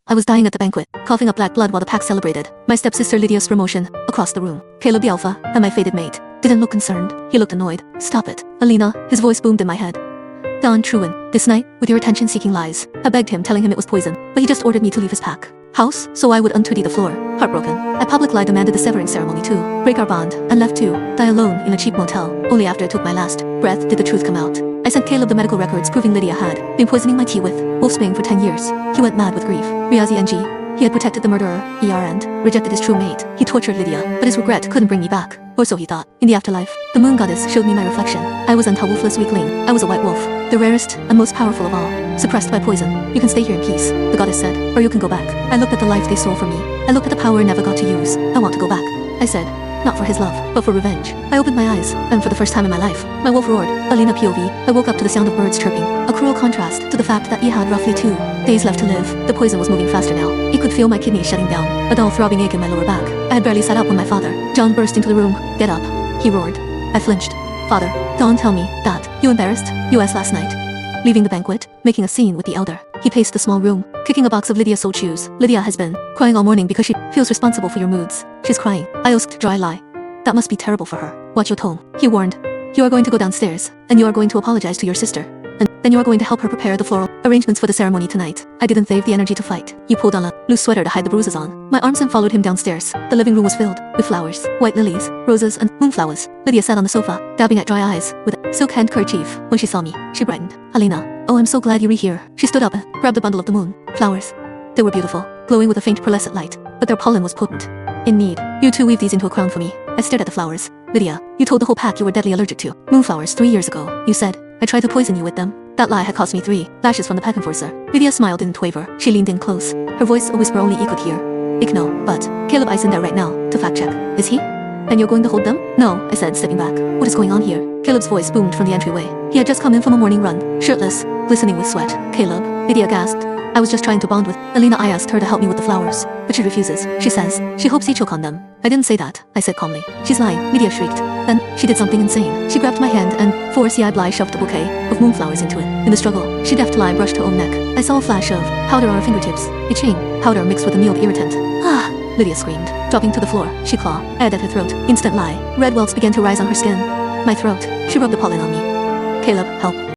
I was dying at the banquet, coughing up black blood while the pack celebrated. My stepsister Lydia's promotion, across the room. Caleb the alpha, and my fated mate, didn't look concerned. He looked annoyed. Stop it. Elena, his voice boomed in my head. Don Truan, this night, with your attention-seeking lies. I begged him, telling him it was poison, but he just ordered me to leave his pack house, so I would untoody the floor. Heartbroken, a public lie demanded the severing ceremony too. Break our bond, and left to die alone in a cheap motel. Only after I took my last breath did the truth come out. I sent Caleb the medical records proving Lydia had been poisoning my tea with wolfsbane for 10 years. He went mad with grief. Riazi NG. He had protected the murderer, ER, and rejected his true mate. He tortured Lydia, but his regret couldn't bring me back. Or so he thought. In the afterlife, the moon goddess showed me my reflection. I was a wolfless weakling. I was a white wolf, the rarest and most powerful of all. Suppressed by poison. You can stay here in peace, the goddess said, or you can go back. I looked at the life they stole from me. I looked at the power I never got to use. I want to go back. I said, not for his love, but for revenge. I opened my eyes, and for the first time in my life, my wolf roared. Elena POV. I woke up to the sound of birds chirping, a cruel contrast to the fact that he had roughly 2 days left to live. The poison was moving faster now. He could feel my kidneys shutting down, a dull throbbing ache in my lower back. I had barely sat up when my father, John, burst into the room. Get up, he roared. I flinched. Father, don't tell me that you embarrassed US last night. Leaving the banquet, making a scene with the elder. He paced the small room, kicking a box of Lydia's sold shoes. Lydia has been crying all morning because she feels responsible for your moods. She's crying. I asked dry lie. That must be terrible for her. Watch your tone, he warned. You are going to go downstairs, and you are going to apologize to your sister. And then you are going to help her prepare the floral arrangements for the ceremony tonight. I didn't save the energy to fight. He pulled on a loose sweater to hide the bruises on. My arms and followed him downstairs. The living room was filled with flowers, white lilies, roses, and moonflowers. Lydia sat on the sofa, dabbing at dry eyes with a silk handkerchief. When she saw me, she brightened. Elena, oh, I'm so glad you're here. She stood up and grabbed a bundle of the moon flowers. They were beautiful, glowing with a faint pearlescent light, but their pollen was potent. In need. You two weave these into a crown for me. I stared at the flowers. Lydia, you told the whole pack you were deadly allergic to moonflowers 3 years ago. You said, I tried to poison you with them. That lie had cost me 3 lashes from the pack enforcer. Lydia smiled didn't waver. She leaned in close. Her voice a whisper only he could hear. No, but Caleb is in there right now to fact check. Is he? And you're going to hold them? No, I said, stepping back. What is going on here? Caleb's voice boomed from the entryway. He had just come in from a morning run, shirtless, glistening with sweat. Caleb, Lydia gasped. I was just trying to bond with Elena. I asked her to help me with the flowers, but she refuses. She says she hopes he choke on them. I didn't say that, I said calmly. She's lying, Lydia shrieked. Then she did something insane. She grabbed my hand and forced I shoved a bouquet of moonflowers into it. In the struggle, she deftly brushed her own neck. I saw a flash of powder on her fingertips. Itching powder mixed with a mild irritant. Ah! Lydia screamed, dropping to the floor. She clawed at her throat. Instant lie. Red welts began to rise on her skin. My throat. She rubbed the pollen on me. Caleb, help.